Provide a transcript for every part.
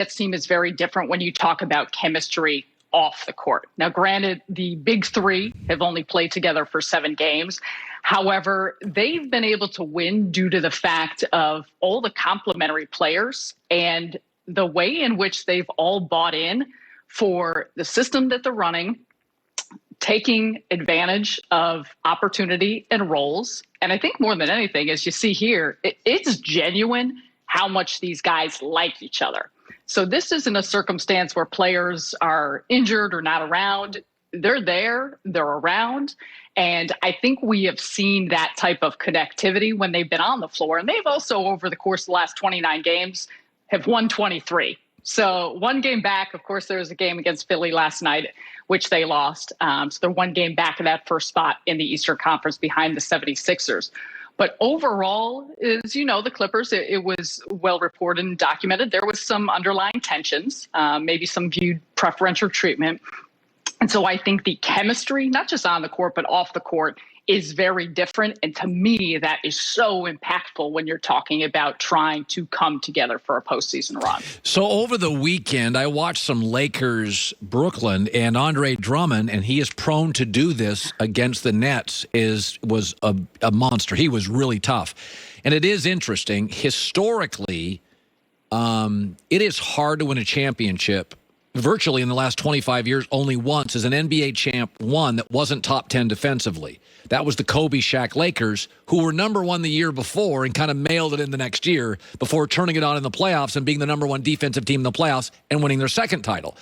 Nets team is very different when you talk about chemistry off the court. Now, granted, the big three have only played together for 7 games. However, they've been able to win due to the fact of all the complementary players and the way in which they've all bought in for the system that they're running, taking advantage of opportunity and roles. And I think more than anything, as you see here, it's genuine how much these guys like each other. So this isn't a circumstance where players are injured or not around. They're there, they're around. And I think we have seen that type of connectivity when they've been on the floor. And they've also, over the course of the last 29 games, have won 23. So 1 game back. Of course, there was a game against Philly last night, which they lost. So they're 1 game back of that first spot in the Eastern Conference behind the 76ers. But overall, as you know, the Clippers, it was well reported and documented. There was some underlying tensions, maybe some viewed preferential treatment. And so I think the chemistry, not just on the court, but off the court, is very different. And to me, that is so impactful when you're talking about trying to come together for a postseason run. So over the weekend, I watched some Lakers Brooklyn, and Andre Drummond, and he is prone to do this against the Nets, was a monster. He was really tough. And it is interesting. Historically, it is hard to win a championship. Virtually in the last 25 years, only once as an NBA champ won that wasn't top 10 defensively. That was the Kobe Shaq Lakers, who were number 1 the year before and kind of mailed it in the next year before turning it on in the playoffs and being the number 1 defensive team in the playoffs and winning their second title.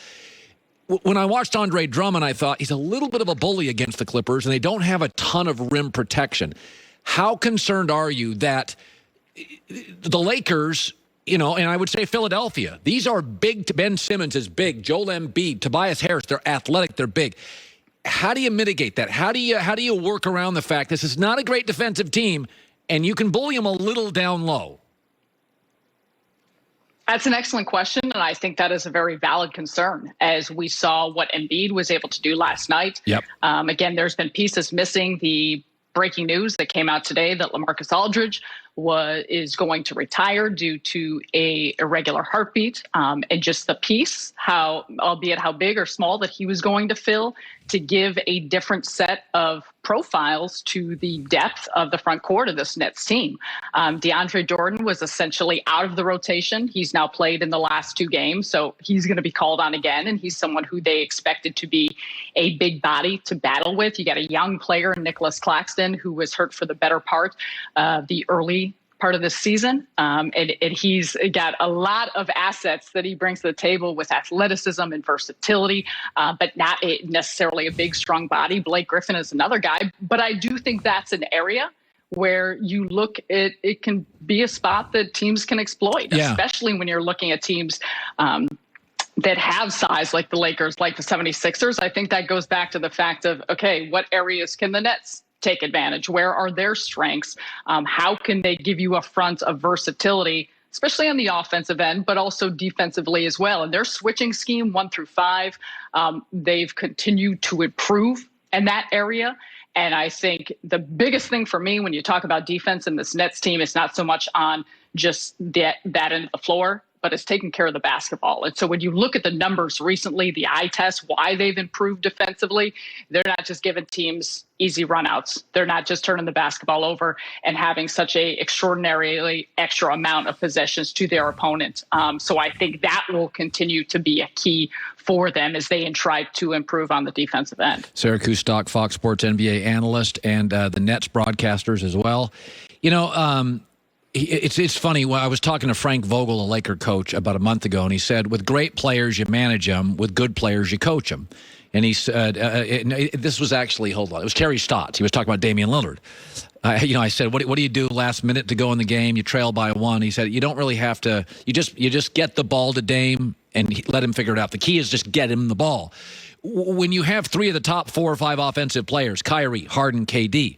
When I watched Andre Drummond, I thought he's a little bit of a bully against the Clippers, and they don't have a ton of rim protection. How concerned are you that the Lakers, and I would say Philadelphia, these are big. Ben Simmons is big. Joel Embiid, Tobias Harris, they're athletic, they're big. How do you mitigate that? How do you work around the fact this is not a great defensive team, and you can bully them a little down low? That's an excellent question, and I think that is a very valid concern, as we saw what Embiid was able to do last night. Yep. Again, there's been pieces missing. The breaking news that came out today that LaMarcus Aldridge is going to retire due to a irregular heartbeat, and just the piece, albeit how big or small, that he was going to fill to give a different set of profiles to the depth of the front court of this Nets team. DeAndre Jordan was essentially out of the rotation. He's now played in the last 2 games, so he's going to be called on again, and he's someone who they expected to be a big body to battle with. You got a young player, Nicholas Claxton, who was hurt for the better part of the early part of this season. And he's got a lot of assets that he brings to the table with athleticism and versatility, but not necessarily a big, strong body. Blake Griffin is another guy. But I do think that's an area where you look at, it can be a spot that teams can exploit, especially when you're looking at teams that have size like the Lakers, like the 76ers. I think that goes back to the fact of, okay, what areas can the Nets take advantage? Where are their strengths? How can they give you a front of versatility, especially on the offensive end, but also defensively as well? And their switching scheme 1 through 5, they've continued to improve in that area. And I think the biggest thing for me when you talk about defense in this Nets team is not so much on just that end of the floor, but it's taking care of the basketball. And so when you look at the numbers recently, the eye test, why they've improved defensively, they're not just giving teams easy runouts. They're not just turning the basketball over and having such a extraordinarily extra amount of possessions to their opponent. So I think that will continue to be a key for them as they try to improve on the defensive end. Sarah Kustok, Fox Sports NBA analyst, and the Nets broadcasters as well. It's funny. When I was talking to Frank Vogel, a Laker coach, about a month ago, and he said, with great players, you manage them. With good players, you coach them. And he said, this was actually, hold on, it was Terry Stotts. He was talking about Damian Lillard. I said, what do you do last minute to go in the game? You trail by 1. He said, you don't really have to, you just get the ball to Dame and let him figure it out. The key is just get him the ball. When you have 3 of the top 4 or 5 offensive players, Kyrie, Harden, KD,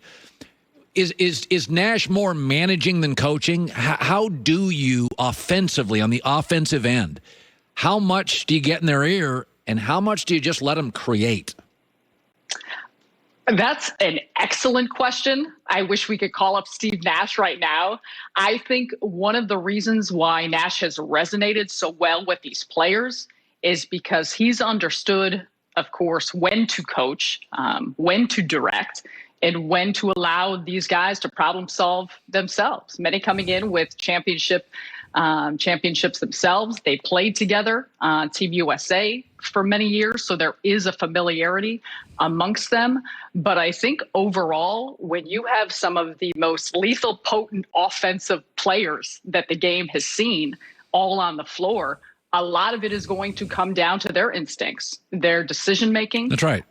Is Nash more managing than coaching? How do you offensively, on the offensive end, how much do you get in their ear and how much do you just let them create? That's an excellent question. I wish we could call up Steve Nash right now. I think one of the reasons why Nash has resonated so well with these players is because he's understood, of course, when to coach, when to direct, and when to allow these guys to problem solve themselves. Many coming in with championships themselves. They played together on Team USA for many years, so there is a familiarity amongst them. But I think overall, when you have some of the most lethal, potent offensive players that the game has seen all on the floor, a lot of it is going to come down to their instincts, their decision making. That's right.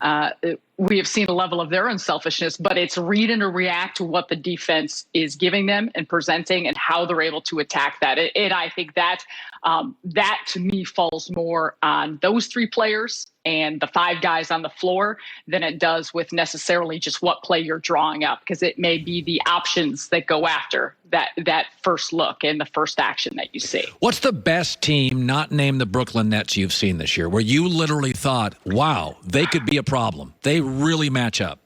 We have seen a level of their unselfishness, but it's read and react to what the defense is giving them and presenting and how they're able to attack that. And I think that that to me falls more on those three players and the five guys on the floor than it does with necessarily just what play you're drawing up, because it may be the options that go after that first look and the first action that you see. What's the best team not named the Brooklyn Nets you've seen this year, where you literally thought, wow, they could be a problem? They really match up.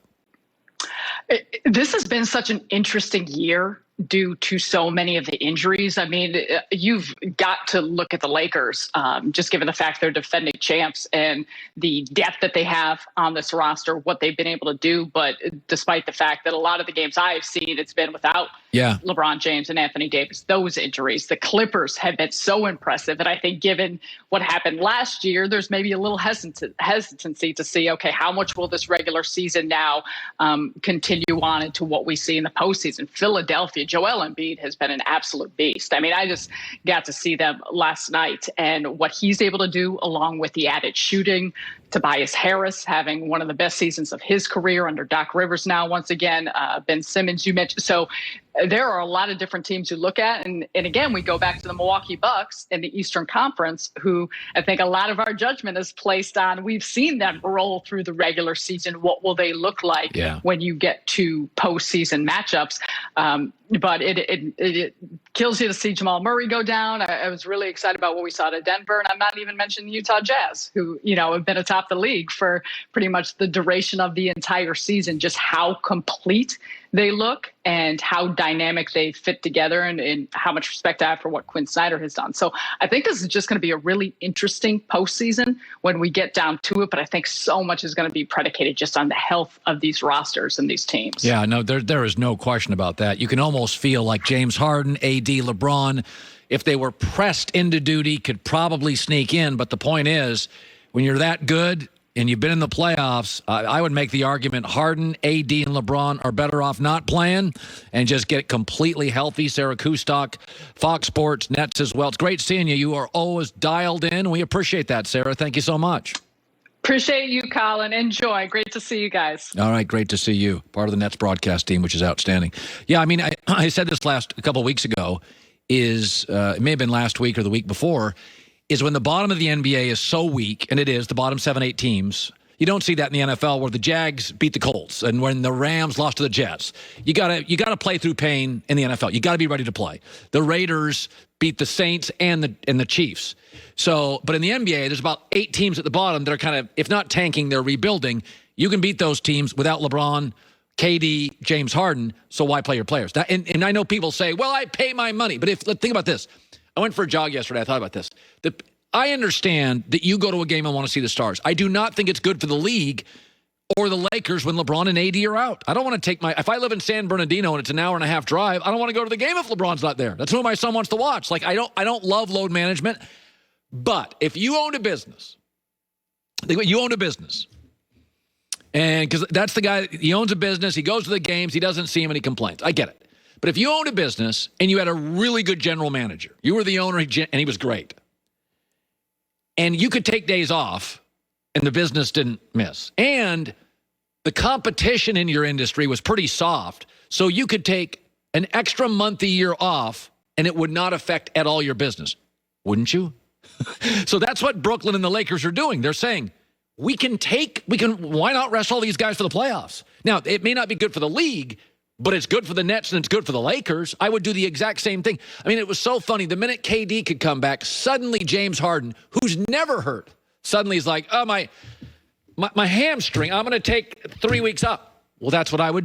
This has been such an interesting year due to so many of the injuries. I mean, you've got to look at the Lakers, just given the fact they're defending champs and the depth that they have on this roster, what they've been able to do. But despite the fact that a lot of the games I've seen, it's been without LeBron James and Anthony Davis, those injuries. The Clippers have been so impressive. And I think given what happened last year, there's maybe a little hesitancy to see, okay, how much will this regular season now continue on into what we see in the postseason? Philadelphia, Joel Embiid has been an absolute beast. I mean, I just got to see them last night and what he's able to do along with the added shooting. Tobias Harris having one of the best seasons of his career under Doc Rivers now, once again. Ben Simmons, you mentioned. So there are a lot of different teams you look at. And again, we go back to the Milwaukee Bucks in the Eastern Conference, who I think a lot of our judgment is placed on. We've seen them roll through the regular season. What will they look like when you get to postseason matchups? But it kills you to see Jamal Murray go down. I was really excited about what we saw at Denver. And I'm not even mentioning the Utah Jazz, who, have been atop the league for pretty much the duration of the entire season, just how complete they look and how dynamic they fit together and how much respect I have for what Quinn Snyder has done. So I think this is just going to be a really interesting postseason when we get down to it. But I think so much is going to be predicated just on the health of these rosters and these teams. Yeah, no, there is no question about that. You can almost feel like James Harden, AD, LeBron, if they were pressed into duty, could probably sneak in. But the point is, when you're that good and you've been in the playoffs, I would make the argument Harden, AD, and LeBron are better off not playing and just get completely healthy. Sarah Kustok, Fox Sports, Nets as well. It's great seeing you. You are always dialed in. We appreciate that, Sarah. Thank you so much. Appreciate you, Colin. Enjoy. Great to see you guys. All right, great to see you. Part of the Nets broadcast team, which is outstanding. Yeah, I mean, I said this a couple of weeks ago, it may have been last week or the week before, is when the bottom of the NBA is so weak, and it is, the bottom 7-8 teams, you don't see that in the NFL where the Jags beat the Colts and when the Rams lost to the Jets. You gotta play through pain in the NFL. You got to be ready to play. The Raiders beat the Saints and the Chiefs. So, but in the NBA, there's about 8 teams at the bottom that are kind of, if not tanking, they're rebuilding. You can beat those teams without LeBron, KD, James Harden, so why play your players? And I know people say, well, I pay my money. But think about this. I went for a jog yesterday. I thought about this. I understand that you go to a game and want to see the stars. I do not think it's good for the league or the Lakers when LeBron and AD are out. I don't want to if I live in San Bernardino and it's an hour and a half drive, I don't want to go to the game if LeBron's not there. That's who my son wants to watch. Like, I don't love load management. But if you own a business, you own a business. And because that's the guy, he owns a business, he goes to the games, he doesn't see him and he complains. I get it. But if you owned a business and you had a really good general manager, you were the owner and he was great, and you could take days off and the business didn't miss, and the competition in your industry was pretty soft, so you could take an extra month a year off and it would not affect at all your business, wouldn't you? So that's what Brooklyn and the Lakers are doing. They're saying, why not rest all these guys for the playoffs? Now, it may not be good for the league, but it's good for the Nets and it's good for the Lakers. I would do the exact same thing. I mean, it was so funny. The minute KD could come back, suddenly James Harden, who's never hurt, suddenly he's like, oh, my hamstring, I'm going to take 3 weeks up. Well, that's what I would